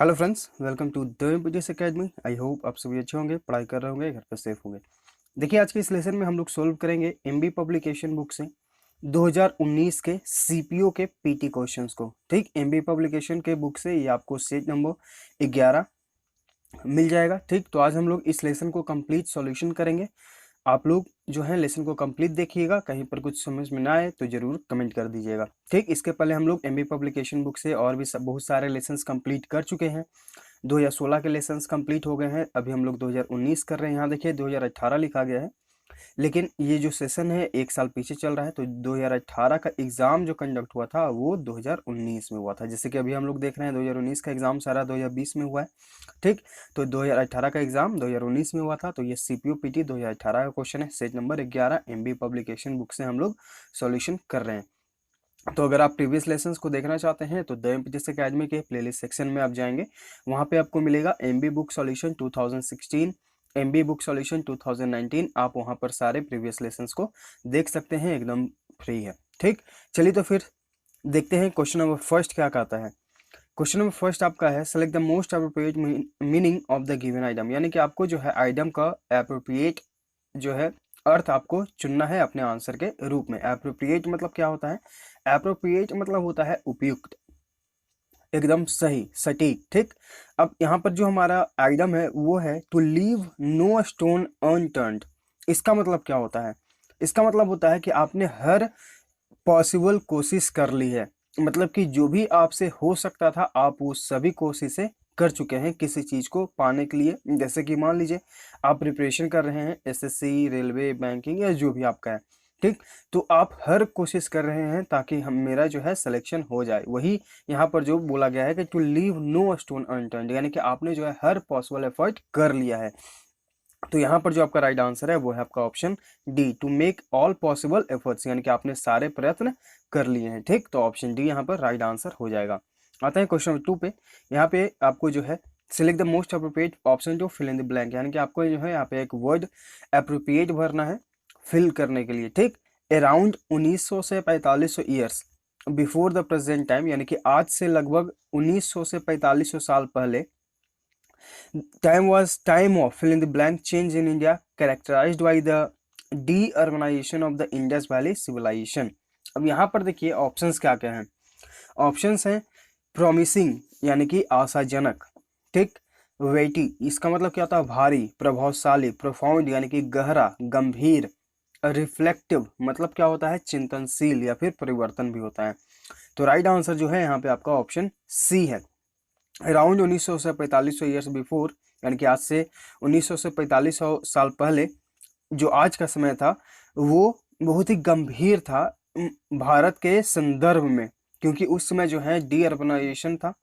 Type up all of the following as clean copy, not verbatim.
Hello friends, welcome to the MPTS academy. I hope आप सभी अच्छे होंगे, पढ़ाई कर रहे होंगे, घर पर सेफ होंगे। देखिए, आज के इस लेसन में हम लोग सोल्व करेंगे एमबी पब्लिकेशन बुक से 2019 के सीपीओ के पीटी क्वेश्चंस को। ठीक, एमबी पब्लिकेशन के बुक से ये आपको सेट नंबर 11 मिल जाएगा। ठीक, तो आज हम लोग इस लेसन को कंप्लीट सॉल्यूशन करेंगे। आप लोग जो है लेसन को कंप्लीट देखिएगा, कहीं पर कुछ समझ में ना आए तो जरूर कमेंट कर दीजिएगा। ठीक, इसके पहले हम लोग एमबी पब्लिकेशन बुक से और भी बहुत सारे लेसन्स कंप्लीट कर चुके हैं। 2016 के लेसन्स कंप्लीट हो गए हैं, अभी हम लोग 2019 कर रहे हैं। यहाँ देखिए 2018 लिखा गया है, लेकिन ये जो सेशन है एक साल पीछे चल रहा है। तो 2018 का एग्जाम जो कंडक्ट हुआ था वो 2019 में हुआ था। जैसे कि अभी हम लोग देख रहे हैं 2019 का एग्जाम सारा 2020 में हुआ है। ठीक, तो 2018 का एग्जाम 2019 में हुआ था। तो ये सीपीओ पीटी 2018 का क्वेश्चन है, set number 11 MB publication book से हम लोग सॉल्यूशन कर रहे हैं। तो अगर आप प्रीवियस लेसन्स को देखना चाहते हैं तो द एमपीटीएस एकेडमी के प्लेलिस्ट सेक्शन में आप जाएंगे, वहाँ पे आपको मिलेगा MB book solution 2016, MB book solution 2019। आप वहाँ पर सारे प्रीवियस लेसन्स को देख सकते हैं, एकदम फ्री है। ठीक, चलिए तो फिर देखते हैं क्वेश्चन नंबर फर्स्ट क्या कहता है। क्वेश्चन नंबर फर्स्ट आपका है, select the most appropriate meaning of the given item. यानी कि आपको जो है आइटम का अप्रोप्रिएट जो है अर्थ आपको चुनना है अपने आंसर के रूप में। अप्रोप्रिएट मतलब क्या होता है? अप्रोप्रिएट मतलब होता है उपयुक्त, एकदम सही, सटीक। ठीक, अब यहाँ पर जो हमारा आइटम है वो है to leave no stone unturned. इसका मतलब क्या होता है? इसका मतलब होता है कि आपने हर पॉसिबल कोशिश कर ली है, मतलब कि जो भी आपसे हो सकता था आप वो सभी कोशिशें कर चुके हैं किसी चीज़ को पाने के लिए। जैसे कि मान लीजिए आप प्रिपरेशन कर रहे हैं एसएससी, रेलवे, बैंकिंग या जो भी आपका है। ठीक, तो आप हर कोशिश कर रहे हैं ताकि हम मेरा जो है सिलेक्शन हो जाए। वही यहाँ पर जो बोला गया है कि to leave no stone unturned, यानी कि आपने जो है हर पॉसिबल एफर्ट कर लिया है। तो यहाँ पर जो आपका राइट आंसर है वो है आपका option D, to make all possible efforts, यानी कि आपने सारे प्रयत्न कर लिए हैं। ठीक, तो ऑप्शन डी यहाँ पर राइट आंसर हो जाएगा। आते हैं क्वेश्चन नंबर 2 पे। यहाँ पे आपको जो है select the most appropriate option to fill in the blank, यानी कि आपको जो है यहाँ पे एक वर्ड अप्रोप्रिएट भरना है फिल करने के लिए। ठीक, अराउंड 1900 से 4500 years before the present time, यानी कि आज से लगभग 1900 से 4500 साल पहले time was time of fill in the blank change in India characterized by the de-urbanization of the Indus Valley civilization। अब यहाँ पर देखिए ऑप्शंस क्या क्या हैं। ऑप्शंस हैं प्रॉमिसिंग यानी कि आशाजनक। ठीक, वेटी इसका मतलब क्या होता है? भारी, प्रभावशाली। प्रोफाउंड यानी कि गहरा, गंभीर। रिफ्लेक्टिव मतलब क्या होता है? चिंतनशील या फिर परिवर्तन भी होता है। तो राइट आंसर जो है यहाँ पे आपका ऑप्शन सी है। अराउंड 1900 से 4500 ईयर्स बिफोर, यानी कि आज से 1900 से 4500 साल पहले जो आज का समय था वो बहुत ही गंभीर था भारत के संदर्भ में, क्योंकि उस समय जो है डी अर्बनाइजेशन था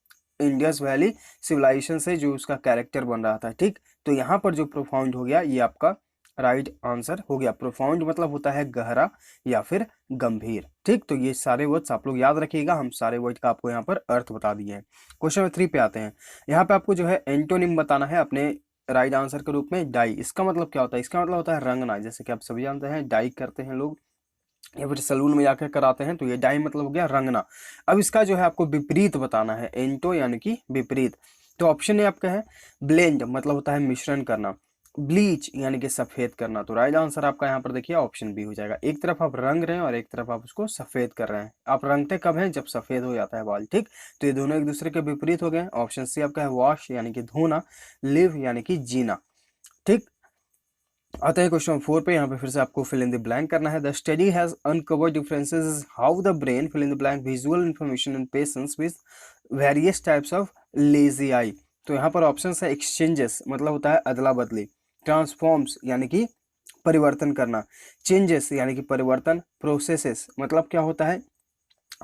इंडस वैली सिविलाइजेशन से, जो उसका कैरेक्टर बन रहा था। ठीक, तो यहाँ पर जो प्रोफाउंड हो गया ये आपका राइट आंसर हो गया। प्रोफाउंड मतलब होता है गहरा या फिर गंभीर। ठीक, तो ये सारे वर्ड्स आप लोग याद रखिएगा, हम सारे वर्ड का आपको यहाँ पर अर्थ बता दिए हैं। क्वेश्चन नंबर 3 पे आते हैं। यहाँ पे आपको जो है एंटोनिम बताना है अपने राइट आंसर के रूप में। डाई इसका मतलब क्या होता है? इसका मतलब होता है रंगना। जैसे कि आप सभी जानते हैं डाई करते हैं लोग या फिर सलून में जाकर कराते हैं, तो ये डाई मतलब हो गया रंगना। अब इसका जो है आपको विपरीत बताना है, एंटो यानी कि विपरीत। तो ऑप्शन ए आपका है ब्लेंड, मतलब होता है मिश्रण करना। ब्लीच यानी कि सफेद करना। तो राइट आंसर आपका यहाँ पर देखिए ऑप्शन बी हो जाएगा। एक तरफ आप रंग रहे हैं और एक तरफ आप उसको सफेद कर रहे हैं। आप रंगते कब हैं? जब सफेद हो जाता है बाल। ठीक, तो ये दोनों एक दूसरे के विपरीत हो गए। ऑप्शन सी आपका है वॉश यानी कि धोना, लिव यानी कि जीना। ठीक, आते हैं क्वेश्चन 4 पे। यहाँ पे फिर से आपको फिल इन द ब्लैंक करना है। The study has uncovered differences how the brain fill in the blank visual information in patients with various types of lazy eye. तो यहाँ पर ऑप्शन है एक्सचेंजेस मतलब होता है अदला बदली, ट्रांसफॉर्म्स यानी कि परिवर्तन करना, चेंजेस यानी कि परिवर्तन, प्रोसेसेस मतलब क्या होता है?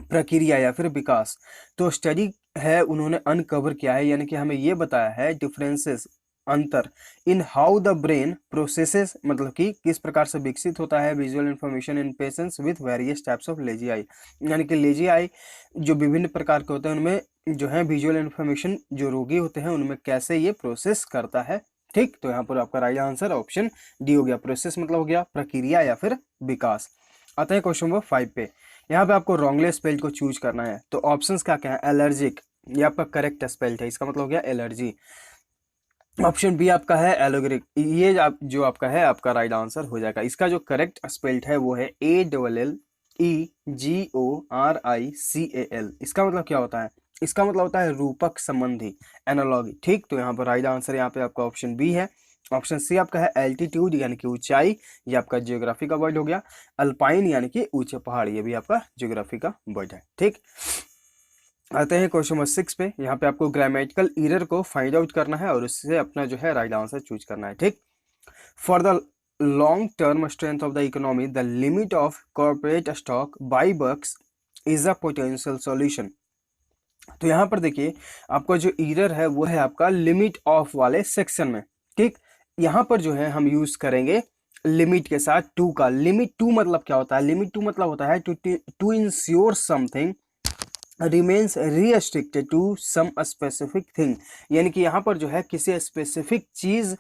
प्रक्रिया या फिर विकास। तो स्टडी है उन्होंने अनकवर किया है, यानी कि हमें ये बताया है डिफरेंसेस, अंतर, in how the brain processes मतलब कि किस प्रकार से विकसित होता है visual information in patients with various types of lazy eye, यानी कि लेजी आई जो विभिन्न प्रकार के होते हैं उनमें जो है विजुअल इंफॉर्मेशन जो रोगी होते हैं उनमें कैसे ये प्रोसेस करता है। ठीक, तो यहाँ पर आपका राइट आंसर ऑप्शन डी हो गया। प्रोसेस मतलब हो गया प्रक्रिया या फिर विकास। आते हैं क्वेश्चन नंबर 5 पे। यहाँ पे आपको रॉन्गले स्पेल को चूज करना है। तो ऑप्शंस क्या क्या है? एलर्जिक ये आपका करेक्ट स्पेल्ड है, इसका मतलब हो गया एलर्जी। ऑप्शन बी आपका है एलोगेरिक, ये जो आपका है आपका राइट आंसर हो जाएगा। इसका जो करेक्ट स्पेल्ड है वो है ALLEGORICAL। इसका मतलब क्या होता है? इसका मतलब होता है रूपक संबंधी, एनालॉगी। ठीक, तो यहाँ पर राइट आंसर यहाँ पे आपका ऑप्शन बी है। ऑप्शन सी आपका है एल्टीट्यूड यानी कि ऊंचाई, ये आपका जियोग्राफी का वर्ड हो गया। अल्पाइन यानी कि ऊंचे पहाड़, ये भी आपका जियोग्राफी का वर्ड है। ठीक, आते हैं क्वेश्चन नंबर 6 पे। यहाँ पे आपको ग्रामेटिकल एरर को फाइंड आउट करना है और उससे अपना जो है राइट आंसर चूज करना है। ठीक, for the long term strength of the economy the limit of corporate stock buybacks is a potential solution. तो यहाँ पर देखिए आपका जो एरर है वो है आपका लिमिट ऑफ वाले सेक्शन में। ठीक, यहाँ पर जो है हम यूज करेंगे लिमिट के साथ टू का। लिमिट टू मतलब क्या होता है? लिमिट टू मतलब होता है to ensure something remains restricted to some specific thing, यानी कि यहाँ पर जो है किसी स्पेसिफिक चीज,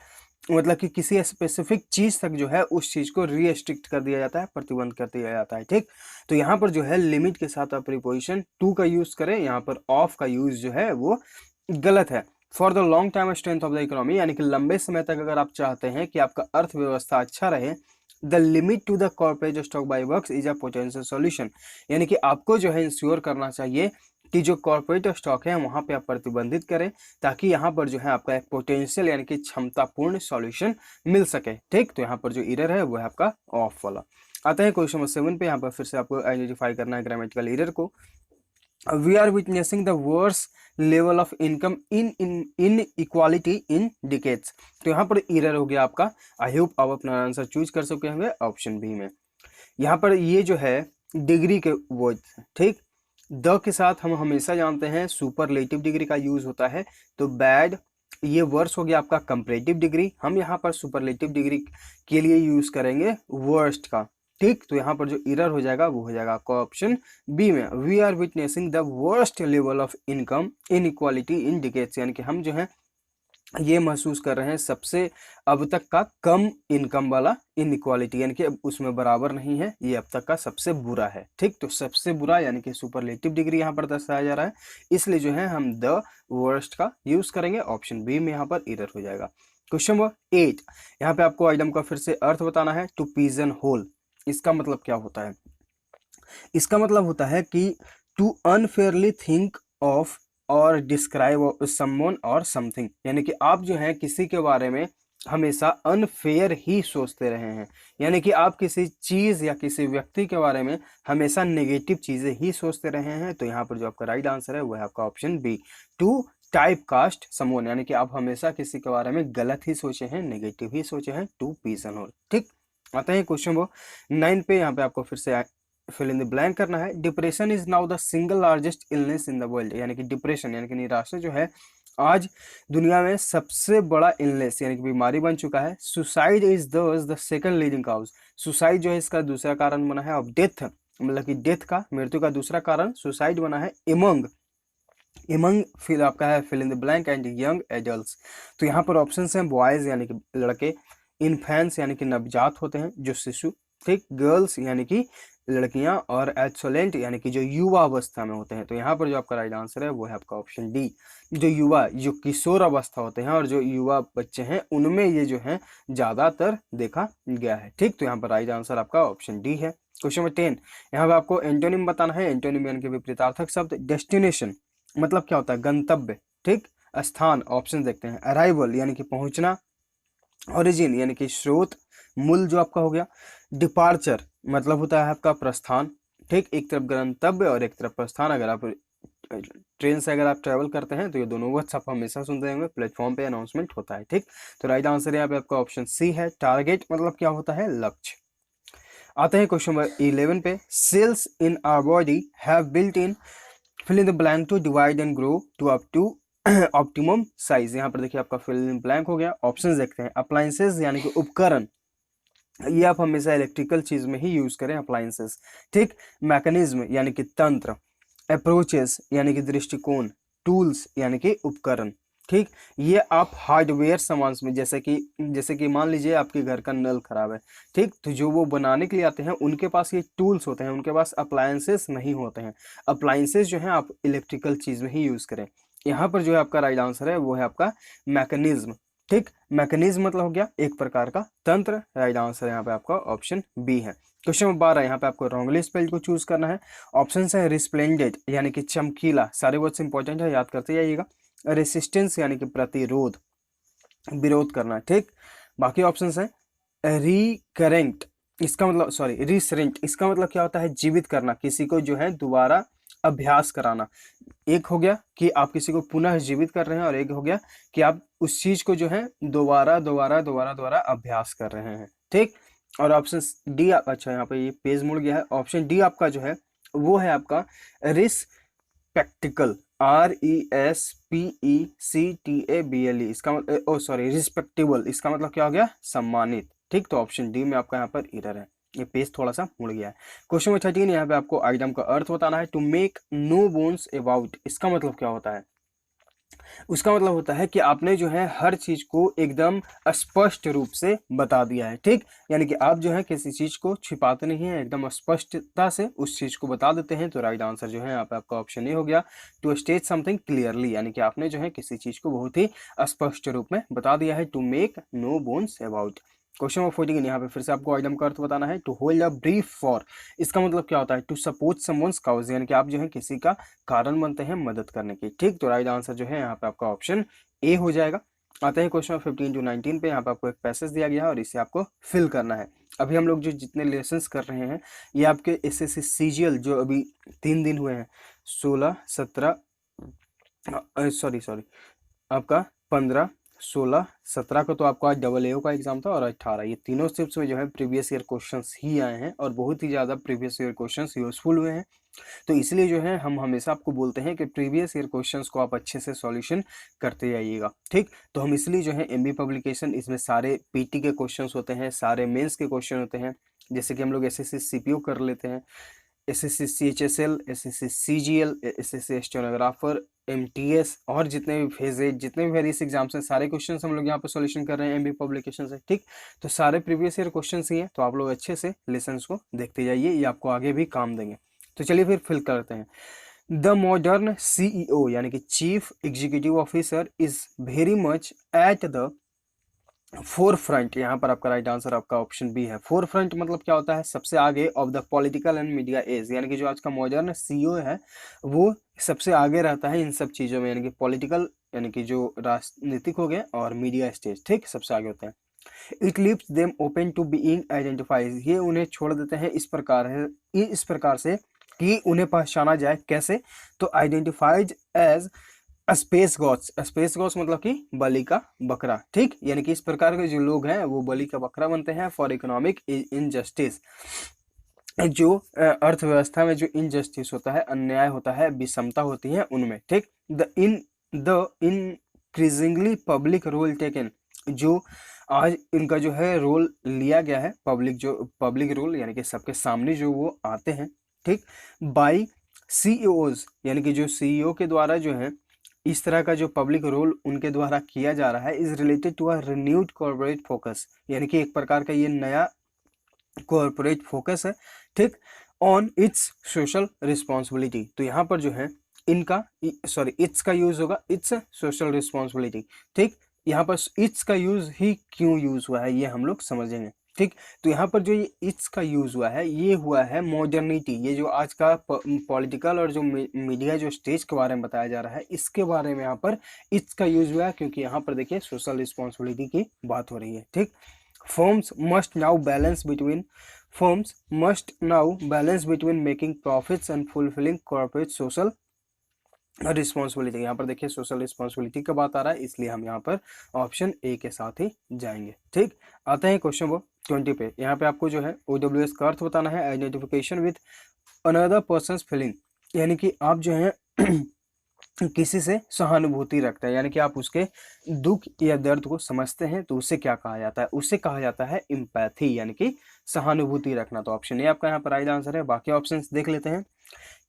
मतलब कि किसी स्पेसिफिक चीज तक जो है उस चीज को रिस्ट्रिक्ट कर दिया जाता है, प्रतिबंध कर दिया जाता है। ठीक, तो यहाँ पर जो है लिमिट के साथ आप प्रीपोजिशन टू का यूज करें, यहाँ पर ऑफ का यूज जो है वो गलत है। For the long time strength of the economy, यानी कि लंबे समय तक अगर आप चाहते हैं कि आपका अर्थव्यवस्था अच्छा रहे, the limit to the corporate stock buybacks is a potential solution, यानी कि आपको जो है इंश्योर करना चाहिए कि जो कॉर्पोरेट स्टॉक है वहां पे आप प्रतिबंधित करें, ताकि यहाँ पर जो है आपका एक पोटेंशियल यानी कि क्षमतापूर्ण सॉल्यूशन मिल सके। ठीक, तो यहाँ पर जो एरर है वो है आपका ऑफ वाला। आते हैं क्वेश्चन नंबर 7 पे। यहाँ पर फिर से आपको आइडेंटिफाई करना है ग्रामेटिकल एरर को। We are witnessing the worst level of income inequality in decades. तो यहाँ पर एरर हो गया आपका, आई होप आप अपना आंसर चूज कर सके होंगे ऑप्शन बी में। यहाँ पर ये जो है डिग्री के वर्ड, ठीक, द के साथ हम हमेशा जानते हैं सुपरलेटिव डिग्री का यूज होता है, तो बैड ये वर्स हो गया आपका कंपैरेटिव डिग्री, हम यहाँ पर सुपरलेटिव डिग्री के लिए यूज करेंगे वर्स्ट का। ठीक, तो यहाँ पर जो एरर हो जाएगा वो हो जाएगा आपका ऑप्शन बी में। We are witnessing the worst level of income inequality in decades, यानी कि हम जो है ये महसूस कर रहे हैं सबसे अब तक का कम इनकम वाला इनइक्वालिटी, यानी कि अब उसमें बराबर नहीं है, ये अब तक का सबसे बुरा है। ठीक, तो सबसे बुरा यानी कि सुपरलेटिव डिग्री यहाँ पर दर्शाया जा रहा है, इसलिए जो है हम द वर्स्ट का यूज करेंगे। ऑप्शन बी में यहाँ पर एरर हो जाएगा। क्वेश्चन नंबर 8, यहाँ पे आपको आइटम का फिर से अर्थ बताना है। टू पिजन होल, इसका मतलब क्या होता है? इसका मतलब होता है कि टू अनफेयरली थिंक ऑफ और डिस्क्राइब समवन और समथिंग, यानी कि आप जो है किसी के बारे में हमेशा अनफेयर ही सोचते रहे हैं, यानी कि आप किसी चीज या किसी व्यक्ति के बारे में हमेशा नेगेटिव चीजें ही सोचते रहे हैं। तो यहाँ पर जो आपका राइट आंसर है वो है आपका option B, to typecast someone, यानी कि आप हमेशा किसी के बारे में गलत ही सोचे हैं, नेगेटिव ही सोचे हैं, टू पिजन होल। ठीक, आते हैं क्वेश्चन वो 9 पे। यहाँ पे आपको फिर से फिल इन द ब्लैंक करना है। Depression is now the single largest illness in the world, यानी कि डिप्रेशन यानी कि निराशा जो है आज दुनिया में सबसे बड़ा इलनेस यानी कि बीमारी बन चुका है। Suicide is the second leading cause, suicide जो है इसका दूसरा कारण बना है। ऑफ डेथ, मतलब कि डेथ का, मृत्यु का दूसरा कारण सुसाइड बना है। इमंग फिर आपका है fill in the blank and young adults, तो यहाँ पर ऑप्शन है बॉयज यानी कि लड़के, इन्फेंट्स यानी कि नवजात होते हैं जो शिशु, ठीक, गर्ल्स यानी कि लड़कियां, और एडोलेंट यानी कि जो युवा अवस्था में होते हैं। तो यहाँ पर जो आपका राइट आंसर है वो है आपका ऑप्शन डी, जो युवा, जो किशोर अवस्था होते हैं और जो युवा बच्चे हैं उनमें ये जो है ज्यादातर देखा गया है। ठीक, तो यहाँ पर राइट आंसर आपका ऑप्शन डी है। क्वेश्चन नंबर 10, यहाँ पे आपको एंटोनिम बताना है। एंटोनिम यानी कि विपरीतार्थक शब्द। डेस्टिनेशन मतलब क्या होता है? गंतव्य, ठीक, स्थान। ऑप्शन देखते हैं। अराइवल यानी कि पहुंचना। ओरिजिन यानी कि स्रोत, मूल जो आपका हो गया। डिपार्चर मतलब होता है आपका प्रस्थान, ठीक, एक तरफ गंतव्य और एक तरफ प्रस्थान। अगर आप ट्रेन से अगर आप ट्रेवल करते हैं तो ये दोनों वर्ड्स आप हमेशा सुनते होंगे, प्लेटफॉर्म पे अनाउंसमेंट होता है। ठीक, तो राइट आंसर यहाँ पे आपका ऑप्शन सी है। टारगेट मतलब क्या होता है? लक्ष्य। आते हैं क्वेश्चन नंबर 11 पे। Cells in our body have built in fill in the blank to divide and grow to up to optimum size. यहाँ पर देखिए आपका फिल इन ब्लैंक हो गया। ऑप्शंस देखते हैं। अप्लायंसेस यानी कि उपकरण, ये आप हमेशा इलेक्ट्रिकल चीज में ही यूज करें, अप्लायंसेस, ठीक। मैकेनिज्म यानी कि तंत्र। अप्रोचेस यानी कि दृष्टिकोण। टूल्स यानी कि उपकरण। ठीक, ये आप हार्डवेयर सामान में जैसे कि मान लीजिए आपके घर का नल खराब है, ठीक, तो जो वो बनाने के लिए आते हैं उनके पास ये टूल्स होते हैं, उनके पास अप्लायंसेस नहीं होते हैं। अप्लायंसेस जो है आप इलेक्ट्रिकल चीज में ही यूज करें। यहाँ पर जो है आपका राइट आंसर है वो है आपका मैकेनिज्म। ठीक, मैकेनिज्म मतलब हो गया एक प्रकार का तंत्र। राइट आंसर यहाँ पे आपका ऑप्शन बी है। क्वेश्चन नंबर 12, यहाँ पे आपको रॉन्गली स्पेल्ड को चूज करना है। ऑप्शन है रिस्प्लेंडेंट यानी कि चमकीला, सारे वर्ड्स इंपॉर्टेंट है, याद करते जाइएगा। रेसिस्टेंस यानी कि प्रतिरोध, विरोध करना, ठीक। बाकी ऑप्शंस है रिकरेंट, इसका मतलब सॉरी रिसरेंट, इसका मतलब क्या होता है, जीवित करना, किसी को जो है दोबारा अभ्यास कराना। एक हो गया कि आप किसी को पुनः जीवित कर रहे हैं, और एक हो गया कि आप उस चीज को जो है दोबारा दोबारा दोबारा दोबारा अभ्यास कर रहे हैं, ठीक। और ऑप्शन डी, अच्छा यहाँ पे ये पेज मुड़ गया है, ऑप्शन डी आपका जो है वो है आपका रिस्पेक्टिकल, RESPECTABLE, इसका मतलब सॉरी रिस्पेक्टेबल, इसका मतलब क्या हो गया, सम्मानित, ठीक। तो ऑप्शन डी में आपका यहाँ पर एरर है, ये पेज थोड़ा सा मुड़ गया है। क्वेश्चन नंबर 13, यहाँ पे आपको आइटम का अर्थ बताना है। To make no bones about, इसका मतलब क्या होता है, उसका मतलब होता है कि आपने जो है हर चीज को एकदम स्पष्ट रूप से बता दिया है, ठीक। यानी कि आप जो है किसी चीज को छिपाते नहीं है, एकदम स्पष्टता से उस चीज को बता देते हैं। तो राइट आंसर जो है यहाँ पे आपका ऑप्शन ए हो गया, टू स्टेट समथिंग क्लियरली, यानी कि आपने जो है किसी चीज को बहुत ही स्पष्ट रूप में बता दिया है। To make no bones about. Question number 14, यहाँ पे फिर से आपको आइटम का अर्थ बताना है। To hold a brief for, इसका मतलब क्या होता है, टू सपोर्ट समवन्स काउज, यानी कि आप जो है किसी का कारण बनते हैं मदद करने की, ठीक। तो राइट आंसर जो है यहाँ पे आपका ऑप्शन ए हो जाएगा। आते हैं क्वेश्चन 15 to 19 पे। यहाँ पे आपको एक पैसेज दिया गया है और इसे आपको फिल करना है। अभी हम लोग जो जितने लेसन्स कर रहे हैं ये आपके SSC CGL जो अभी 3 दिन हुए हैं, 16 17 सॉरी आपका 15 16 17 को तो आपका आज AA का एग्जाम था, और 18 ये तीनों स्टेप्स में जो है प्रीवियस ईयर क्वेश्चंस ही आए हैं, और बहुत ही ज़्यादा प्रीवियस ईयर क्वेश्चंस यूजफुल हुए हैं। तो इसलिए जो है हम हमेशा आपको बोलते हैं कि प्रीवियस ईयर क्वेश्चंस को आप अच्छे से सॉल्यूशन करते जाइएगा, ठीक। तो हम इसलिए जो है MB पब्लिकेशन, इसमें सारे PT के क्वेश्चंस होते हैं, सारे मेंस के क्वेश्चन होते हैं। जैसे कि हम लोग SSC CPO कर लेते हैं, SSC CHSL, SSC CGL, SSC stenographer, MTS, और जितने भी फेज जितने भी वेरियस एग्जाम्स हैं सारे क्वेश्चंस हम लोग यहाँ पर सॉल्यूशन कर रहे हैं MB पब्लिकेशन से, ठीक। तो सारे प्रीवियस ईयर क्वेश्चंस ही हैं, तो आप लोग अच्छे से लेसन्स को देखते जाइए, ये आपको आगे भी काम देंगे। तो चलिए फिर फिल करते हैं। द मॉडर्न CEO यानी कि chief executive officer is very much at the forefront, यहाँ पर आपका राइट आंसर आपका ऑप्शन बी है। फोर फ्रंट मतलब क्या होता है, सबसे आगे of the political and media age, यानी कि जो आज का मॉडर्न CEO है वो सबसे आगे रहता है इन सब चीजों में, यानी कि पॉलिटिकल यानी कि जो राजनीतिक हो गए, और मीडिया स्टेज, ठीक, सबसे आगे होते हैं। It leaves them open to being identified, ये उन्हें छोड़ देते हैं इस प्रकार से कि उन्हें पहचाना जाए, कैसे, तो identified as scapegoats, scapegoats मतलब कि बलि का बकरा, ठीक। यानी कि इस प्रकार के जो लोग हैं वो बलि का बकरा बनते हैं फॉर इकोनॉमिक इनजस्टिस, जो अर्थव्यवस्था में जो इनजस्टिस होता है, अन्याय होता है, विषमता होती है उनमें, ठीक। The increasingly public role taken, जो आज इनका जो है रोल लिया गया है, पब्लिक रोल यानी कि सबके सामने जो वो आते हैं, ठीक। बाई CEOs यानी कि जो CEO के द्वारा जो है इस तरह का जो पब्लिक रोल उनके द्वारा किया जा रहा है, is related to a renewed corporate focus, यानी कि एक प्रकार का ये नया कॉर्पोरेट फोकस है, ठीक, ऑन इट्स सोशल रिस्पॉन्सिबिलिटी। तो यहाँ पर जो है इनका सॉरी इट्स का यूज होगा, इट्स सोशल रिस्पॉन्सिबिलिटी, ठीक। यहाँ पर इट्स का यूज ही क्यों यूज हुआ है ये हम लोग समझेंगे, ठीक। तो यहाँ पर जो ये इट्स का यूज हुआ है ये हुआ है मॉडर्निटी, ये जो आज का पॉलिटिकल और जो मीडिया जो स्टेज के बारे में बताया जा रहा है इसके बारे में यहाँ पर इट्स का यूज हुआ है, क्योंकि यहाँ पर देखिए सोशल रिस्पॉन्सिबिलिटी की बात हो रही है, ठीक। Firms must now balance between making profits and fulfilling corporate social responsibility. यहाँ पर देखिए सोशल रिस्पॉन्सिबिलिटी का बात आ रहा है, इसलिए हम यहाँ पर ऑप्शन ए के साथ ही जाएंगे, ठीक। आते हैं क्वेश्चन नंबर 20 पे। यहाँ पे आपको जो है OWS का अर्थ बताना है, identification with another persons feeling, यानी कि आप जो है किसी से सहानुभूति रखते हैं, यानी कि आप उसके दुख या दर्द को समझते हैं, तो उसे क्या कहा जाता है, उसे कहा जाता है एम्पैथी, यानी कि सहानुभूति रखना। तो ऑप्शन ए आपका यहाँ पर राइट आंसर है। बाकी ऑप्शंस देख लेते हैं।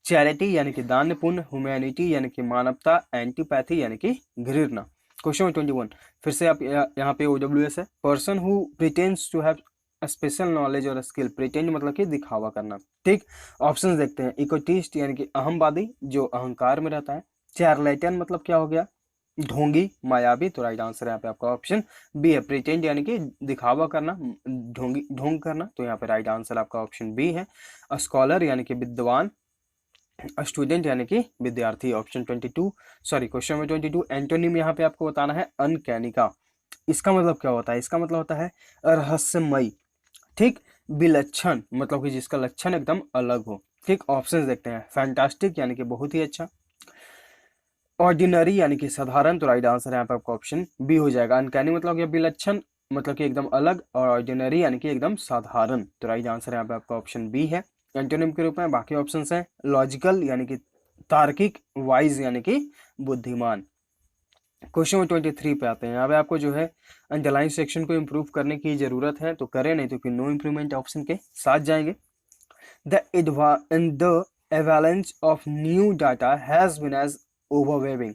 चैरिटी यानी कि दान पुण्य, ह्यूमैनिटी यानी कि मानवता, एंटीपैथी यानी कि घृणा। क्वेश्चन नंबर 21, फिर से आप यहाँ पे OWS है, person who pretends to have special knowledge और स्किल, प्रिटेंड मतलब कि दिखावा करना, ठीक। ऑप्शंस देखते हैं, इकोटिस्ट यानी कि अहमवादी जो अहंकार में रहता है, चार्लेटन मतलब क्या हो गया, ढोंगी, मायावी, तो राइट आंसर यहाँ पे आपका ऑप्शन बी है, प्रिटेंड यानी कि दिखावा करना, ढोंग करना, तो यहाँ पे राइट आंसर आपका ऑप्शन बी है। स्कॉलर यानी कि विद्वान, स्टूडेंट यानी कि विद्यार्थी, option 22, sorry question number 22। Antonym यहाँ पे आपको बताना है अनकैनी का, इसका मतलब क्या होता है, इसका मतलब होता है रहस्यमयी, ठीक। विलक्षण मतलब कि जिसका लक्षण एकदम अलग हो, ठीक। ऑप्शंस देखते हैं, फैंटास्टिक यानी कि बहुत ही अच्छा, ऑर्डिनरी यानी कि साधारण, तो राइट आंसर यहाँ पे आपका ऑप्शन बी हो जाएगा। अनकैनी मतलब कि विलक्षण मतलब कि एकदम अलग, और ऑर्डिनरी यानी कि एकदम साधारण, तो राइट आंसर यहाँ पे आपका ऑप्शन बी है एंटोनिम के रूप में। बाकी ऑप्शंस हैं, लॉजिकल यानी कि तार्किक, वाइज यानी कि बुद्धिमान। क्वेश्चन नंबर 23 पे आते हैं, यहाँ पे आपको जो है अंडरलाइन सेक्शन को इम्प्रूव करने की जरूरत है, तो करें, नहीं तो फिर नो इम्प्रूवमेंट ऑप्शन के साथ जाएंगे। The avalanche of new data has been as overwhelming,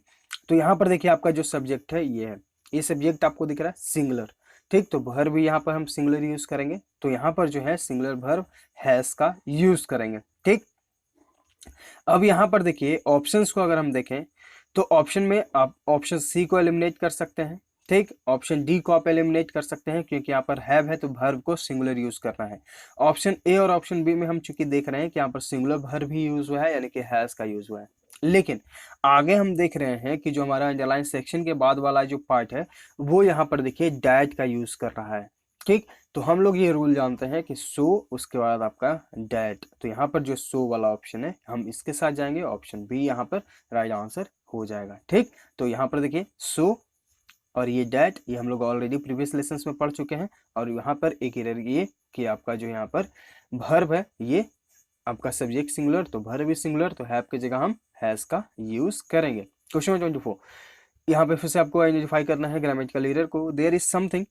तो यहाँ पर देखिए आपका जो सब्जेक्ट है ये है, ये सब्जेक्ट आपको दिख रहा है सिंगुलर, ठीक। तो वर्ब भी यहाँ पर हम सिंगुलर यूज करेंगे, तो यहाँ पर जो है सिंगुलर वर्ब हैज का यूज करेंगे, ठीक। अब यहाँ पर देखिए ऑप्शंस को अगर हम देखें, तो ऑप्शन में आप ऑप्शन सी को एलिमिनेट कर सकते हैं, ठीक। ऑप्शन डी को आप एलिमिनेट कर सकते हैं, क्योंकि यहाँ पर हैव है तो वर्ब को सिंगुलर यूज करना है। ऑप्शन ए और ऑप्शन बी में हम चूंकि देख रहे हैं कि यहाँ पर सिंगुलर वर्ब भी यूज हुआ है, यानी कि हैज का यूज हुआ है, लेकिन आगे हम देख रहे हैं कि जो हमारा अंडरलाइन सेक्शन के बाद वाला जो पार्ट है वो यहाँ पर देखिए डैट का यूज कर रहा है, ठीक। तो हम लोग ये रूल जानते हैं कि सो उसके बाद आपका डैट, तो यहाँ पर जो सो वाला ऑप्शन है हम इसके साथ जाएंगे, ऑप्शन बी यहाँ पर राइट आंसर हो जाएगा, ठीक। तो यहाँ पर देखिए सो और ये डैट, ये हम लोग ऑलरेडी प्रीवियस लेसन्स में पढ़ चुके हैं, और यहाँ पर एक एरर ये कि आपका जो यहाँ पर वर्ब है ये आपका सब्जेक्ट सिंगुलर, तो वर्ब भी सिंगुलर, तो हैव की जगह हम हैज का यूज करेंगे। क्वेश्चन नंबर 24, यहाँ पे फिर से आपको आइडेंटिफाई करना है ग्रामेटिकल एरर को। There is something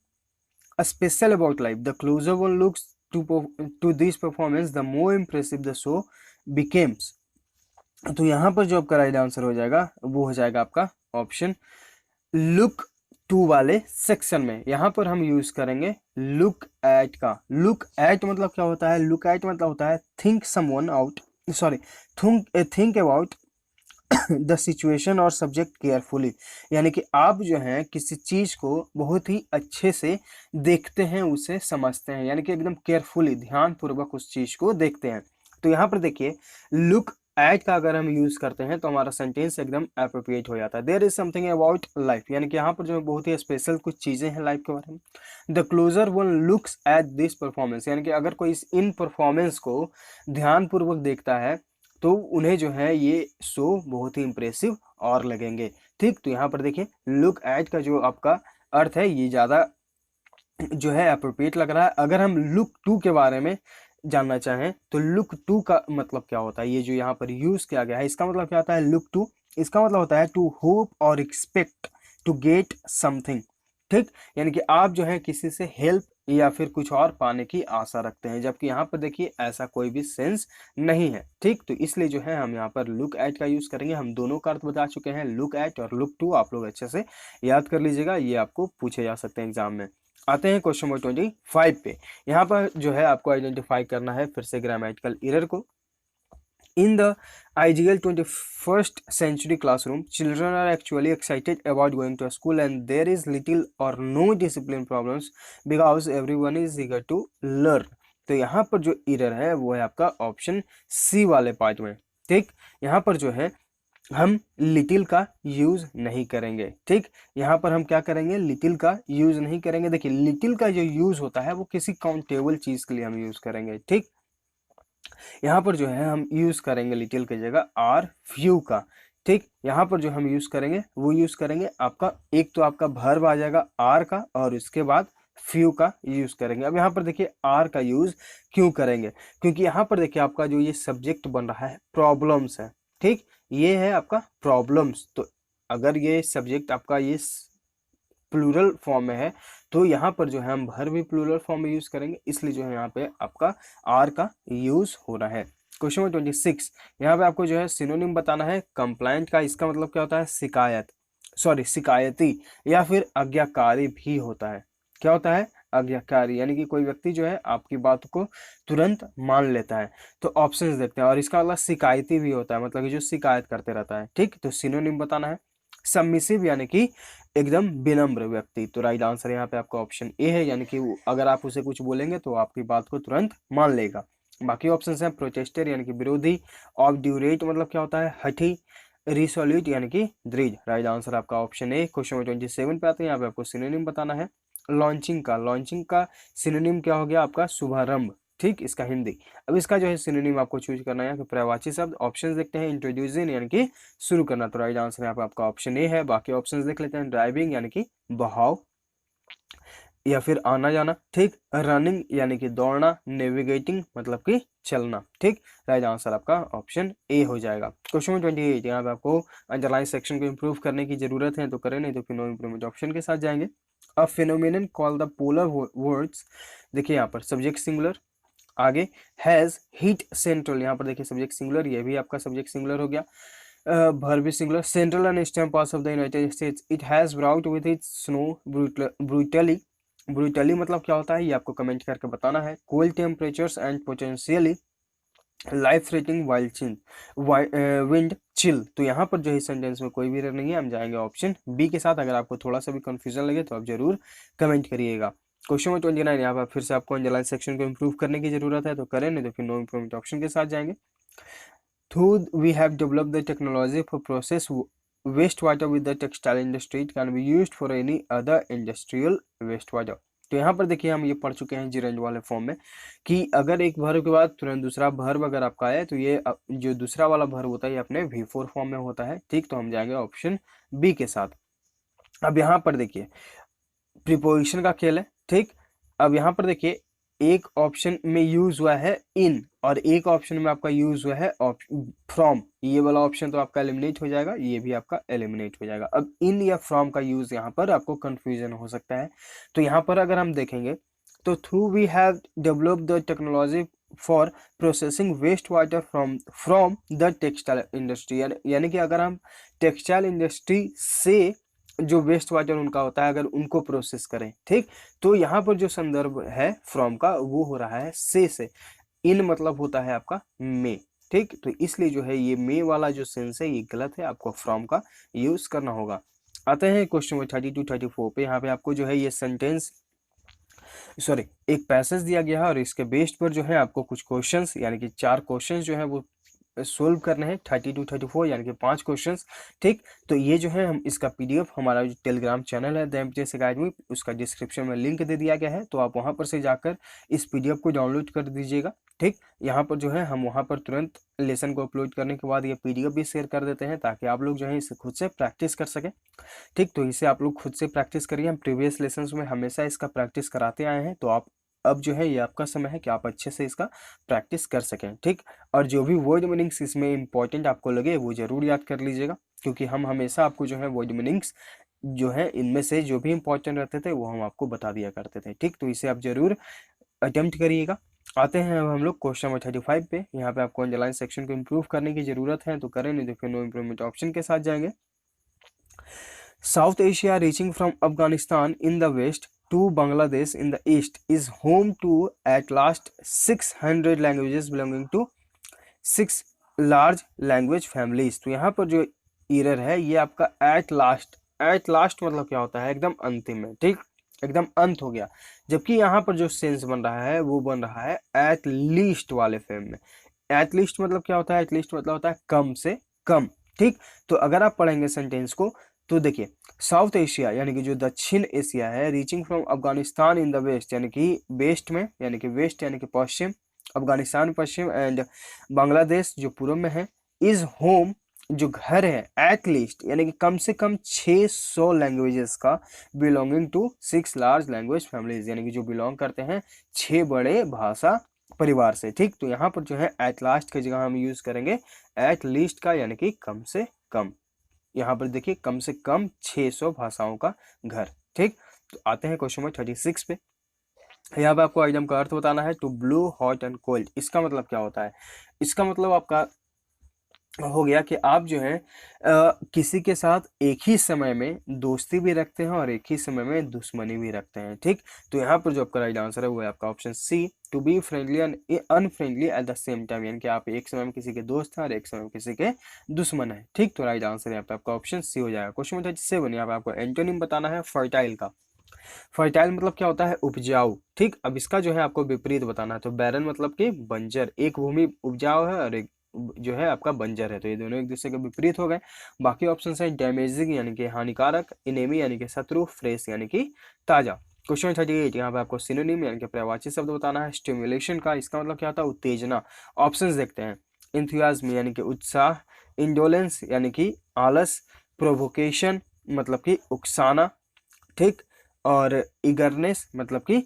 special about life. The closer one looks to this performance, the more impressive the show becomes. तो यहाँ पर जो आपका राइट आंसर हो जाएगा वो हो जाएगा आपका ऑप्शन लुक टू वाले सेक्शन में। यहाँ पर हम यूज करेंगे लुक एट का। लुक एट मतलब क्या होता है, लुक एट मतलब होता है think someone out, sorry think about the situation और सब्जेक्ट केयरफुली, यानी कि आप जो है किसी चीज को बहुत ही अच्छे से देखते हैं, उसे समझते हैं, यानी कि एकदम केयरफुली ध्यान पूर्वक उस चीज को देखते हैं। तो यहाँ पर देखिए लुक एट का अगर हम यूज करते हैं तो हमारा सेंटेंस एकदम अप्रोप्रिएट हो जाता है। There is something about life, यानी कि यहाँ पर जो बहुत ही स्पेशल कुछ चीजें हैं लाइफ के बारे में। The closer one looks at this performance, यानी कि अगर कोई इन परफॉर्मेंस को ध्यानपूर्वक देखता है तो उन्हें जो है ये शो बहुत ही इंप्रेसिव और लगेंगे, ठीक। तो यहाँ पर देखिए लुक एट का जो आपका अर्थ है ये ज़्यादा जो है अप्रोप्रिएट लग रहा है। अगर हम लुक टू के बारे में जानना चाहें तो लुक टू का मतलब क्या होता है, ये जो यहाँ पर यूज किया गया है इसका मतलब क्या होता है लुक टू, इसका मतलब होता है टू होप और एक्सपेक्ट टू गेट समथिंग, ठीक। यानी कि आप जो है किसी से हेल्प या फिर कुछ और पाने की आशा रखते हैं, जबकि यहाँ पर देखिए ऐसा कोई भी सेंस नहीं है, ठीक। तो इसलिए जो है हम यहाँ पर लुक एट का यूज करेंगे। हम दोनों का अर्थ बता चुके हैं, लुक एट और लुक टू, आप लोग अच्छे से याद कर लीजिएगा, ये आपको पूछे जा सकते हैं एग्जाम में। आते हैं क्वेश्चन नंबर 25 पे। यहाँ पर जो है आपको आइडेंटिफाई करना है फिर से ग्रामेटिकल एरर को। In the ideal 21st century classroom, children are actually excited about going to school and there is little or no discipline problems because everyone is eager to learn. तो यहाँ पर जो error है वो है आपका option सी वाले पार्ट में, ठीक। यहाँ पर जो है हम लिटिल का यूज नहीं करेंगे, ठीक। यहाँ पर हम क्या करेंगे, लिटिल का यूज नहीं करेंगे। देखिए लिटिल का जो यूज होता है वो किसी काउंटेबल चीज के लिए हम यूज करेंगे, ठीक। यहाँ पर जो है हम यूज करेंगे लिटिल की जगह आर फ्यू का, ठीक। यहाँ पर जो हम यूज करेंगे वो यूज करेंगे आपका एक तो आपका वर्ब आ जाएगा आर का और उसके बाद फ्यू का यूज करेंगे। अब यहाँ पर देखिए आर का यूज क्यों करेंगे, क्योंकि यहाँ पर देखिए आपका जो ये सब्जेक्ट बन रहा है प्रॉब्लम्स है, ठीक। ये है आपका प्रॉब्लम्स, तो अगर ये सब्जेक्ट आपका ये प्लूरल फॉर्म में है तो यहाँ पर जो है हम वर्ब भी प्लूरल फॉर्म में यूज करेंगे, इसलिए जो है यहाँ पे आपका आर का यूज हो रहा है। क्वेश्चन नंबर 26, यहाँ पे आपको जो है सिनोनिम बताना है कंप्लाइंट का। इसका मतलब क्या होता है शिकायत, सॉरी शिकायती या फिर आज्ञाकारी भी होता है। क्या होता है? आज्ञाकारी, यानी कि कोई व्यक्ति जो है आपकी बात को तुरंत मान लेता है। तो ऑप्शंस देखते हैं, और इसका मतलब शिकायती भी होता है, मतलब कि जो शिकायत करते रहता है। ठीक, तो सिनोनिम बताना है। सबमिसिव यानी कि एकदम विनम्र व्यक्ति। तो राइट आंसर यहाँ पे आपका ऑप्शन ए है, यानी कि अगर आप उसे कुछ बोलेंगे तो आपकी बात को तुरंत मान लेगा। बाकी ऑप्शंस हैं प्रोटेस्टर यानी कि विरोधी, ऑब्ड्यूरेट मतलब क्या होता है? हठी, रिसोल्यूट यानी कि दृढ़। राइट आंसर आपका ऑप्शन ए। क्वेश्चन नंबर 27 पे आते हैं, यहाँ पे आपको सिनोनिम बताना है। लॉन्चिंग का सिनोनिम क्या हो गया आपका? शुभारंभ। ठीक, इसका हिंदी। अब इसका जो है सिनोनिम आपको चूज करना है कि पर्यायवाची शब्द। ऑप्शंस देखते हैं, इंट्रोड्यूसिंग यानी कि शुरू करना, तो राइट आंसर यहाँ पे आपका ऑप्शन ए है। बाकी ऑप्शंस देख लेते हैं, ड्राइविंग यानी कि बहाव या फिर आना जाना। ठीक, रनिंग यानी कि दौड़ना, नेविगेटिंग मतलब कि चलना। ठीक, राइट आंसर आपका ऑप्शन ए हो जाएगा। क्वेश्चन 28, यहाँ पे आपको अंडरलाइन सेक्शन को इंप्रूव करने की जरूरत है तो करें, नहीं तो फिर नो इंप्रूवमेंट ऑप्शन के साथ जाएंगे। अ phenomenon called the polar words. देखिए यहाँ पर सब्जेक्ट सिंगुलर, आगे हैज हीट सेंट्रल, यहाँ पर देखिए सब्जेक्ट सिंगुलर, ये भी आपका सब्जेक्ट सिंगुलर हो गया। verb is singular, central and eastern parts of the United States it has brought with it snow brutally मतलब क्या होता है ये आपको कमेंट करके बताना है। cold temperatures and potentially life threatening wind chill. तो यहाँ पर जो है सेंटेंस में कोई भी एरर नहीं है, हम जाएंगे ऑप्शन बी के साथ। अगर आपको थोड़ा सा भी कंफ्यूजन लगे तो आप जरूर कमेंट करिएगा। क्वेश्चन नंबर 29, यहाँ पर फिर से आपको अंडरलाइन सेक्शन को इंप्रूव करने की जरूरत है तो करें, नहीं तो फिर नो इंप्रूवमेंट ऑप्शन के साथ जाएंगे। Though we have developed the technology for process wastewater with the textile industry, it can be used for any other industrial wastewater। तो यहाँ पर देखिए हम ये पढ़ चुके हैं जिरेंज वाले फॉर्म में कि अगर एक वर्ब के बाद तुरंत दूसरा वर्ब अगर आपका आए तो ये जो दूसरा वाला वर्ब होता है ये अपने V4 फॉर्म में होता है। ठीक, तो हम जाएंगे ऑप्शन बी के साथ। अब यहाँ पर देखिए प्रीपोजिशन का खेल है। ठीक, अब यहाँ पर देखिए एक ऑप्शन में यूज हुआ है इन और एक ऑप्शन में आपका यूज हुआ है फ्रॉम। ये वाला ऑप्शन तो आपका एलिमिनेट हो जाएगा, ये भी आपका एलिमिनेट हो जाएगा। अब इन या फ्रॉम का यूज यहाँ पर आपको कंफ्यूजन हो सकता है। तो यहाँ पर अगर हम देखेंगे तो through we have developed the technology for processing waste water from the textile industry, यानी कि अगर हम टेक्सटाइल इंडस्ट्री से जो वेस्ट वाटर उनका होता है अगर उनको प्रोसेस करें। ठीक, तो यहाँ पर जो संदर्भ है फ्रॉम का वो हो रहा है से। इन मतलब होता है आपका मे। ठीक, तो इसलिए जो है ये मे वाला जो सेंस है ये गलत है, आपको फ्रॉम का यूज करना होगा। आते हैं क्वेश्चन नंबर 32 34 पे। यहाँ पे आपको जो है ये सेंटेंस सॉरी एक पैसेज दिया गया है और इसके बेस्ड पर जो है आपको कुछ क्वेश्चंस यानी कि 4 क्वेश्चंस जो है वो सोल्व करने हैं। 32 34 यानी कि 5 क्वेश्चंस। ठीक, तो ये जो है हम इसका पीडीएफ हमारा जो टेलीग्राम चैनल है द एमटीएस अकेडमी, उसका डिस्क्रिप्शन में लिंक दे दिया गया है, तो आप वहां पर से जाकर इस पीडीएफ को डाउनलोड कर दीजिएगा। ठीक, यहाँ पर जो है हम वहां पर तुरंत लेसन को अपलोड करने के बाद ये पीडीएफ भी शेयर कर देते हैं ताकि आप लोग जो है इसे खुद से प्रैक्टिस कर सकें। ठीक, तो इसे आप लोग खुद से प्रैक्टिस करिए। हम प्रीवियस लेसन में हमेशा इसका प्रैक्टिस कराते आए हैं, तो आप अब जो है ये आपका समय है कि आप अच्छे से इसका प्रैक्टिस कर सकें। ठीक, और जो भी वर्ड मीनिंग्स इसमें इंपॉर्टेंट आपको लगे वो जरूर याद कर लीजिएगा, क्योंकि हम हमेशा आपको जो है वर्ड मीनिंग्स जो है इनमें से जो भी इंपॉर्टेंट रहते थे वो हम आपको बता दिया करते थे। ठीक, तो इसे आप जरूर अटेम्प्ट करिएगा। आते हैं अब हम लोग क्वेश्चन नंबर 35 पे। यहाँ पे आपको अंडरलाइन सेक्शन को इंप्रूव करने की जरूरत है तो करें, नहीं तो फिर नो इंप्रूवमेंट ऑप्शन के साथ जाएंगे। South Asia reaching from Afghanistan in the west to Bangladesh in the east is home to at last 600 languages belonging to 6 large language families। तो यहाँ पर जो एरर है ये आपका एट लास्ट मतलब क्या होता है? एकदम अंतिम में। ठीक, एकदम अंत हो गया, जबकि यहाँ पर जो सेंस बन रहा है वो बन रहा है एट लीस्ट वाले फॉर्म में। एट लीस्ट मतलब क्या होता है? एट लीस्ट मतलब होता है कम से कम। ठीक, तो अगर आप पढ़ेंगे सेंटेंस को तो देखिए साउथ एशिया यानी कि जो दक्षिण एशिया है, reaching from Afghanistan in the west यानी कि वेस्ट में, यानी कि वेस्ट यानी कि पश्चिम, अफगानिस्तान पश्चिम, एंड बांग्लादेश जो पूर्व में है, इज होम जो घर है, एट लीस्ट यानी कि कम से कम 600 लैंग्वेजेस का, belonging to 6 large language families यानी कि जो बिलोंग करते हैं 6 बड़े भाषा परिवार से। ठीक, तो यहाँ पर जो है एट लास्ट की जगह हम यूज करेंगे एट लीस्ट का, यानी कि कम से कम। यहाँ पर देखिए कम से कम 600 भाषाओं का घर। ठीक, तो आते हैं क्वेश्चन नंबर 36 पे। यहाँ पे आपको आइटम का अर्थ बताना है। To blow hot and cold, इसका मतलब क्या होता है? इसका मतलब आपका हो गया कि आप जो है किसी के साथ एक ही समय में दोस्ती भी रखते हैं और एक ही समय में दुश्मनी भी रखते हैं, ठीक। तो यहाँ पर जो आपका राइट आंसर है वो है आपका option C, to be friendly and unfriendly at the same time, यानी कि आप एक समय में किसी के दोस्त हैं और एक समय में किसी के दुश्मन है, ठीक। तो राइट आंसर यहाँ पे आपका ऑप्शन सी हो जाएगा। क्वेश्चन नंबर 7, यहाँ पे आपको एंटोनिम बताना है फर्टाइल का। फर्टाइल मतलब क्या होता है? उपजाऊ, ठीक। अब इसका जो है आपको विपरीत बताना है। तो बैरन मतलब कि बंजर, एक भूमि उपजाऊ है और एक जो है आपका बंजर है, तो ये दोनों एक दूसरे के विपरीत हो गए। बाकी ऑप्शन है डैमेजिंग यानी कि हानिकारक, इनेमी यानी कि शत्रु, फ्रेश यानी कि ताजा। क्वेश्चन 38, यहाँ पे आपको सिनोनिम यानी कि पर्यायवाची शब्द बताना है स्टिमुलेशन का। इसका मतलब क्या होता है? उत्तेजना। ऑप्शंस देखते हैं। इंथुजियाज्म यानी कि उत्साह, इंडोलेंस यानी कि आलस, प्रोवोकेशन मतलब कि उकसाना, ठीक। और ईगरनेस मतलब कि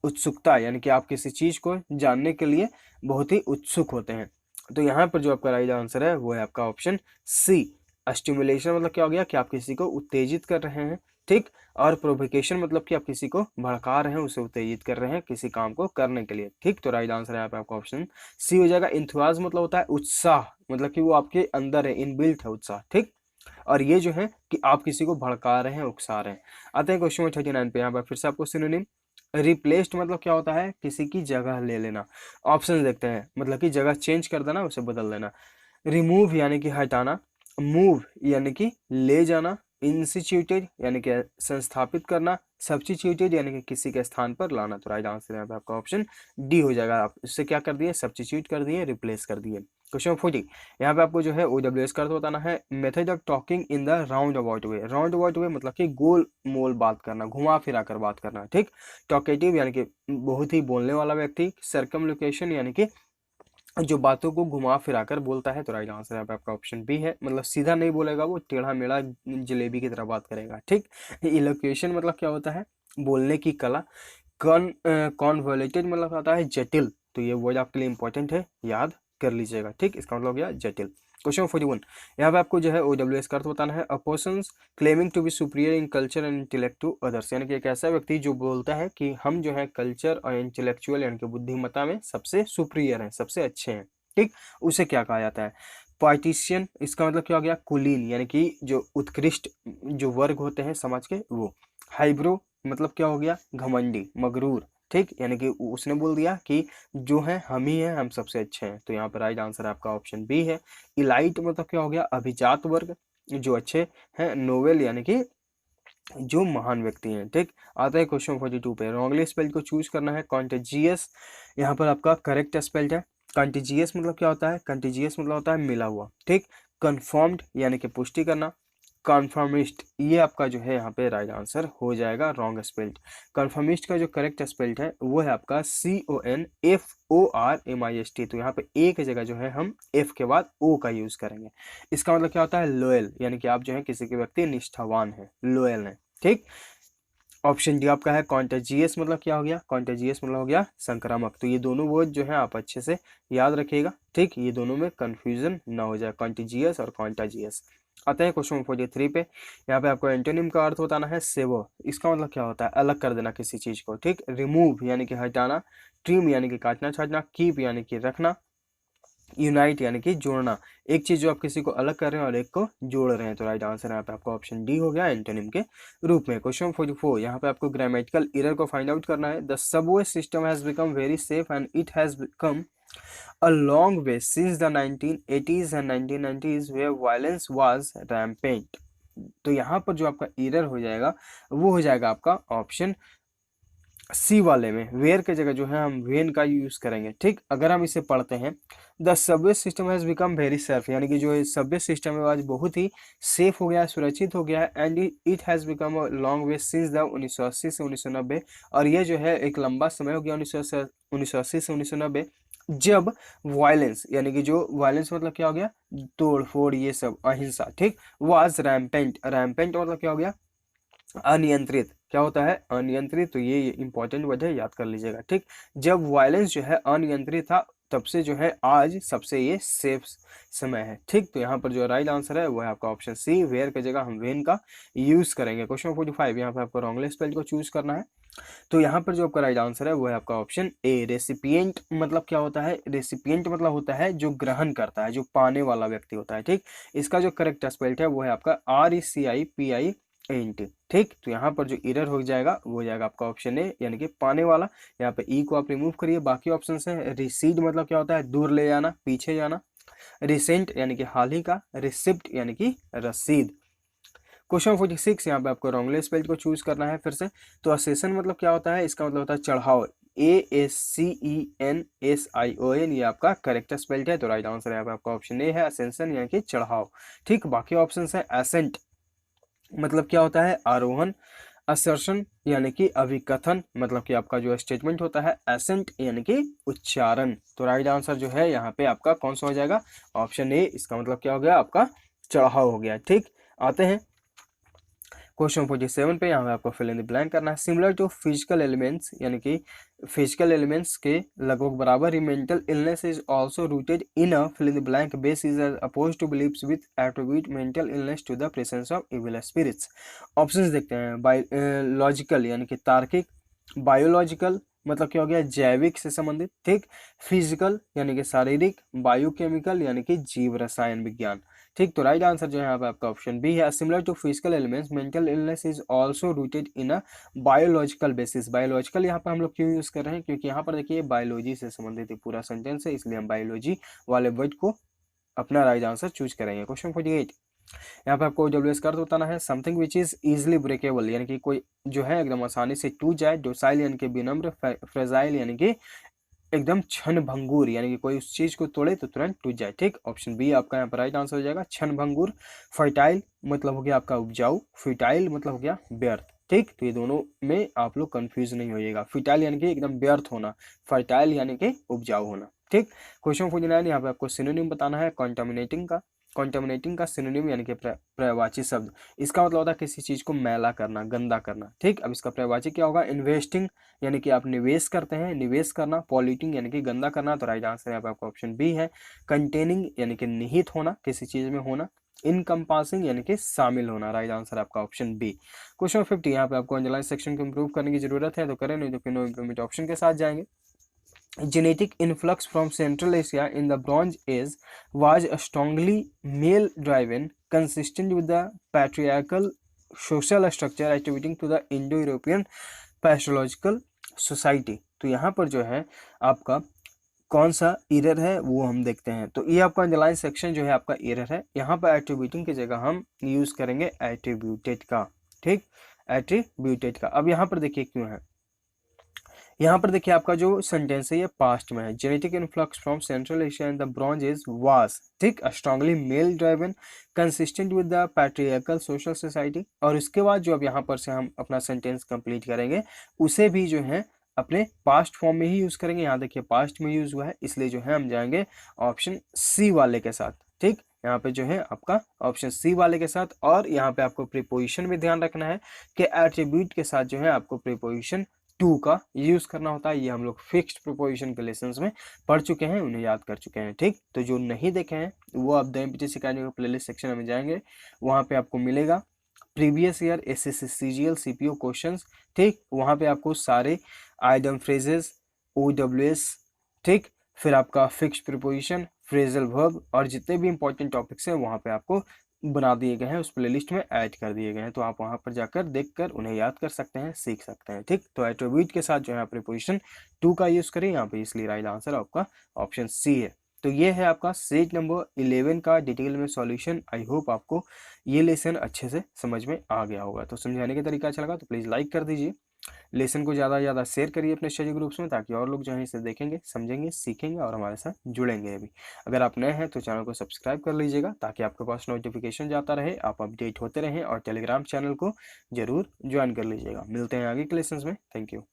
उत्सुकता, यानी कि आप किसी चीज को जानने के लिए बहुत ही उत्सुक होते हैं। तो यहाँ पर जो आपका राइट आंसर है वो है आपका ऑप्शन सी। स्टिमुलेशन मतलब क्या हो गया कि आप किसी को उत्तेजित कर रहे हैं, ठीक। और प्रोवोकेशन मतलब कि आप किसी को भड़का रहे हैं, उसे उत्तेजित कर रहे हैं किसी काम को करने के लिए, ठीक। तो राइट आंसर यहाँ पे आपका ऑप्शन सी हो जाएगा। इंथुआज मतलब होता है उत्साह, मतलब कि वो आपके अंदर है, इनबिल्ट है उत्साह, ठीक। और ये जो है कि आप किसी को भड़का रहे हैं, उकसा रहे हैं। आते हैं क्वेश्चन 39 पे। यहाँ पर फिर से आपको सिनोनिम रिप्लेस्ड मतलब क्या होता है? किसी की जगह ले लेना। ऑप्शन देखते हैं, मतलब कि जगह चेंज कर देना, उसे बदल देना। रिमूव यानी कि हटाना, मूव यानी कि ले जाना, इंस्टीट्यूटेड यानी कि संस्थापित करना, सब्स्टिट्यूटेड यानी कि किसी के स्थान पर लाना। तो राइट आंसर यहाँ पे आपका ऑप्शन डी हो जाएगा। आप इससे क्या कर दिए? सब्स्टिट्यूट कर दिए, रिप्लेस कर दिए। क्वेश्चन 40, यहाँ पे आपको जो है OWS का अर्थ बताना है method of talking in the roundabout way. Roundabout way मतलब कि गोल मोल बात करना, घुमा फिरा कर बात करना, ठीक। टॉकेटिव यानी कि बहुत ही बोलने वाला व्यक्ति, सर्कमलोकेशन यानी कि जो बातों को घुमा फिरा कर बोलता है। तो राइट आंसर यहाँ पे आपका ऑप्शन बी है, मतलब सीधा नहीं बोलेगा, वो टेढ़ा मेढ़ा जलेबी की तरह बात करेगा, ठीक। इलोक्यूशन मतलब क्या होता है? बोलने की कला। कॉन्वोल्यूटेड मतलब होता है जटिल। तो ये वर्ड आपके लिए इंपॉर्टेंट है, याद कर लीजिएगा, ठीक। इसका मतलब हो गया जटिल। क्वेश्चन 41, यहाँ पे आपको जो है OWS का अर्थ बताना है a person's claiming to be superior in culture and intellect to others, यानी कि एक ऐसा व्यक्ति जो बोलता है कि हम जो है कल्चर और इंटेलेक्चुअल यानी कि बुद्धिमत्ता में सबसे सुपीरियर हैं, सबसे अच्छे हैं, ठीक। उसे क्या कहा जाता है? पार्टीशियन, इसका मतलब क्या हो गया? कुलीन यानी कि जो उत्कृष्ट जो वर्ग होते हैं समाज के, वो। हाइब्रो मतलब क्या हो गया? घमंडी, मगरूर, ठीक। यानी कि उसने बोल दिया कि जो है हम ही हैं, हम सबसे अच्छे हैं। तो यहाँ पर राइट आंसर आपका ऑप्शन बी है। इलाइट मतलब क्या हो गया? अभिजात वर्ग, जो अच्छे हैं। नोवेल यानी कि जो महान व्यक्ति हैं, ठीक। आता है क्वेश्चन 42 पे। रॉन्गली स्पेल्ड को चूज करना है। कॉन्टेजियस यहाँ पर आपका करेक्ट स्पेल्ड है। कंटिजियस मतलब क्या होता है? कंटिजियस मतलब होता है मिला हुआ, ठीक। कन्फर्म्ड यानी कि पुष्टि करना। कन्फर्मिस्ट, ये आपका जो है यहाँ पे राइट आंसर हो जाएगा, रॉन्ग स्पेल्ड। कन्फर्मिस्ट का जो करेक्ट स्पेल्ड है वो है आपका CONFORMIST। तो यहाँ पे एक जगह जो है हम F के बाद O का यूज करेंगे। इसका मतलब क्या होता है? लॉयल, यानी कि आप जो है किसी के व्यक्ति निष्ठावान है, लॉयल है, ठीक। ऑप्शन डी आपका है। कॉन्टेजियस मतलब क्या हो गया? कॉन्टेजियस मतलब हो गया संक्रामक। तो ये दोनों वर्ड जो है आप अच्छे से याद रखिएगा, ठीक। ये दोनों में कंफ्यूजन ना हो जाए, कॉन्टेजियस और कॉन्टाजियस। आते हैं क्वेश्चन 43 पे। यहाँ पे आपको एंटोनिम का अर्थ बताना है सेवर। इसका मतलब क्या होता है? अलग कर देना किसी चीज को, ठीक। रिमूव यानी कि हटाना, ट्रिम यानी कि काटना छाटना, कीप यानी कि रखना, यूनाइट यानी कि जोड़ना। एक चीज जो आप किसी को अलग कर रहे हैं और एक को जोड़ रहे हैं। तो राइट आंसर यहाँ पे आपका ऑप्शन डी हो गया एंटोनिम के रूप में। क्वेश्चन 44, यहाँ पे आपको ग्रामेटिकल एरर को फाइंड आउट करना है। The Subway system has become very safe and it has become a long way since the 1980s and 1990s where violence was rampant। तो यहाँ पर जो आपका एरर हो जाएगा वो हो जाएगा आपका ऑप्शन सी वाले में। वेयर के जगह जो है हम वेन का यूज करेंगे, ठीक। अगर हम इसे पढ़ते हैं, the Subway system has become very safe, यानी कि जो सबवे सिस्टम है आज बहुत ही सेफ हो गया है, सुरक्षित हो गया है। And it has become a long way since the 1980 से 1990। और ये जो है एक लंबा समय हो गया 1980 से 1990, जब वायलेंस यानी कि जो वायलेंस मतलब क्या हो गया? तोड़ फोड़, ये सब अहिंसा, ठीक। वाज रैम्पेंट, रैम्पेंट मतलब क्या हो गया? अनियंत्रित। क्या होता है? अनियंत्रित। तो ये इंपॉर्टेंट वर्ड है, याद कर लीजिएगा, ठीक। जब वायलेंस जो है अनियंत्रित था तब से जो है आज सबसे ये सेफ समय है। ठीक, तो यहाँ पर जो राइट आंसर है वो है आपका ऑप्शन सी, वेयर की जगह हम वेन का यूज करेंगे। क्वेश्चन 45, यहाँ पे आपको रॉन्गली स्पेल्ड को चूज करना है। तो यहाँ पर जो आपका राइट आंसर है वो है आपका ऑप्शन ए, रेसिपिएंट मतलब क्या होता है? रेसिपिएंट मतलब होता है जो ग्रहण करता है, जो पाने वाला व्यक्ति होता है। ठीक, इसका जो करेक्ट स्पेल्ड है वो है आपका RECIPIENT। ठीक, तो यहाँ पर जो एरर हो जाएगा वो हो जाएगा आपका ऑप्शन ए, यानी कि पाने वाला। यहाँ पे ई को आप रिमूव करिए, बाकी ऑप्शन है। रिसीड मतलब क्या होता है? दूर ले जाना, पीछे जाना। रिसेंट यानी कि हाल ही का। रिसिप्ट यानी कि रसीद। क्वेश्चन 46, यहाँ पे आपको रॉन्गली स्पेल्ड को चूज करना है फिर से। तो असेसन मतलब क्या होता है? इसका मतलब होता है चढ़ाव, ASCENSION, ये आपका करेक्ट स्पेल्ड है। तो राइट आंसर है आपका ऑप्शन ए है, असेंशन यानी कि चढ़ाव। ठीक, बाकी ऑप्शन है। एसेंट मतलब क्या होता है? आरोहण। असर्शन यानी कि अभिकथन, मतलब कि आपका जो स्टेटमेंट होता है। एसेंट यानी कि उच्चारण। तो राइट आंसर जो है यहाँ पे आपका कौन सा हो जाएगा? Option A. इसका मतलब क्या हो गया? आपका चढ़ाव हो गया। ठीक, आते हैं क्वेश्चन 47 पे। यहाँ पे आपको फिल इन द ब्लैंक करना है। सिमिलर टू फिजिकल एलिमेंट्स, यानी कि फिजिकल एलिमेंट्स के लगभग बराबर ही mental illness is also rooted in a fill in the blank base is opposed to beliefs with attribute mental illness to the presence of evil spirits. Options देखते हैं। Logical यानी कि तार्किक। बायोलॉजिकल मतलब क्या हो गया? जैविक से संबंधित। ठीक, फिजिकल यानी कि शारीरिक। बायोकेमिकल यानी कि जीव रसायन विज्ञान। ठीक, तो राइट आंसर जो है यहाँ पे आपका ऑप्शन बी है। Similar to physical elements mental illness is also rooted in a biological basis. Biological यहाँ पर हम लोग क्यों यूज कर रहे हैं? क्योंकि यहाँ पर देखिए बायोलॉजी से संबंधित एक पूरा सेंटेंस है, इसलिए हम बायोलॉजी वाले वर्ड को अपना राइट आंसर चूज करेंगे। क्वेश्चन 48, यहाँ पे आपको डब्ल्यूएस का अर्थ बताना है। Something which is easily breakable, यानी कि कोई जो है एकदम आसानी से टूट जाए। डोसाइल यानी कि विनम्र। फ्रेजाइल यानी कि एकदम क्षण भंगुर, यानी कि कोई उस चीज को तोड़े तो तुरंत टूट जाए। ठीक, ऑप्शन बी आपका यहाँ पर राइट आंसर हो जाएगा, क्षण भंगुर। फर्टाइल मतलब हो गया आपका उपजाऊ। फ्यूटाइल मतलब हो गया व्यर्थ। ठीक, तो ये दोनों में आप लोग कंफ्यूज नहीं होइएगा। फ्यूटाइल यानी कि एकदम व्यर्थ होना, फर्टाइल यानी कि उपजाऊ होना। ठीक, क्वेश्चन 49, यहाँ पे आपको सिनोनिम बताना है कॉन्टामिनेटिंग का। कॉन्टामिनेटिंग का सिनोनिम यानी कि पर्यायवाची शब्द, इसका मतलब होता है किसी चीज को मैला करना, गंदा करना। ठीक, अब इसका पर्यायवाची क्या होगा? इन्वेस्टिंग यानी कि आप निवेश करते हैं, निवेश करना। पॉल्यूटिंग यानी कि गंदा करना। तो राइट आंसर यहाँ पे आपका ऑप्शन बी है। कंटेनिंग यानी कि निहित होना, किसी चीज में होना। इनकम्पासिंग यानी कि शामिल होना। राइट आंसर आपका ऑप्शन बी। क्वेश्चन 50, यहाँ पे आपको अंडरलाइन सेक्शन को इंप्रूव करने की जरूरत है तो करें, नहीं तो फिर नो इम्प्रूवमेंट ऑप्शन के साथ जाएंगे। Genetic influx from Central Asia in the Bronze Age was strongly male-driven, consistent with the patriarchal social structure attributing to the Indo-European pathological society. तो यहाँ पर जो है आपका कौन सा एरर है वो हम देखते हैं। तो ये आपका अंडरलाइन सेक्शन जो है आपका एरर है। यहाँ पर एट्रीब्यूटिंग की जगह हम यूज करेंगे एट्रीब्यूटेड का। ठीक, एट्रीब्यूटेड का। अब यहाँ पर देखिए क्यों है, यहाँ पर देखिए आपका जो सेंटेंस है ये पास्ट में है। Genetic influx from Central Asia in the Bronze Age was, ठीक, strongly male driven, consistent with the patriarchal social society. और उसके बाद जो अब यहाँ पर से हम अपना सेंटेंस कंप्लीट करेंगे उसे भी जो है अपने पास्ट फॉर्म में ही यूज करेंगे। यहाँ देखिए पास्ट में यूज हुआ है, इसलिए जो है हम जाएंगे ऑप्शन सी वाले के साथ। ठीक, यहाँ पे जो है आपका ऑप्शन सी वाले के साथ। और यहाँ पे आपको प्रीपोजिशन में ध्यान रखना है कि एट्रीब्यूट के साथ जो है आपको प्रीपोजिशन टू का यूज करना होता है। ये हम लोग फिक्स्ड प्रीपोजिशन के लेसन्स में पढ़ चुके हैं, उन्हें याद कर चुके हैं। ठीक, तो जो नहीं देखे हैं वो आप the MPTC academy playlist section में जाएंगे, वहां पे आपको मिलेगा previous year SSC CGL CPO questions. ठीक, वहां पे आपको सारे आइडम फ्रेजेस, ओडब्ल्यूएस, ठीक, फिर आपका फिक्स्ड प्रीपोजिशन, फ्रेजल वर्ब और जितने भी इंपॉर्टेंट टॉपिक्स हैं वहां पे आपको बना दिए गए हैं, उस प्लेलिस्ट में ऐड कर दिए गए हैं। तो आप वहां पर जाकर देखकर उन्हें याद कर सकते हैं, सीख सकते हैं। ठीक, तो एट्रीब्यूट के साथ जो है प्रीपोजिशन टू का यूज करें यहाँ पे, इसलिए राइट आंसर आपका ऑप्शन सी है। तो ये है आपका सेट नंबर 11 का डिटेल में सॉल्यूशन। आई होप आपको ये लेसन अच्छे से समझ में आ गया होगा। तो समझाने का तरीका अच्छा लगा तो प्लीज़ लाइक कर दीजिए, लेसन को ज़्यादा से ज़्यादा शेयर करिए अपने स्टडी ग्रुप्स में, ताकि और लोग जो है इसे देखेंगे, समझेंगे, सीखेंगे और हमारे साथ जुड़ेंगे भी। अगर आप नए हैं तो चैनल को सब्सक्राइब कर लीजिएगा, ताकि आपके पास नोटिफिकेशन जाता रहे, आप अपडेट होते रहें। और टेलीग्राम चैनल को जरूर ज्वाइन कर लीजिएगा। मिलते हैं आगे के लेसन में। Thank you.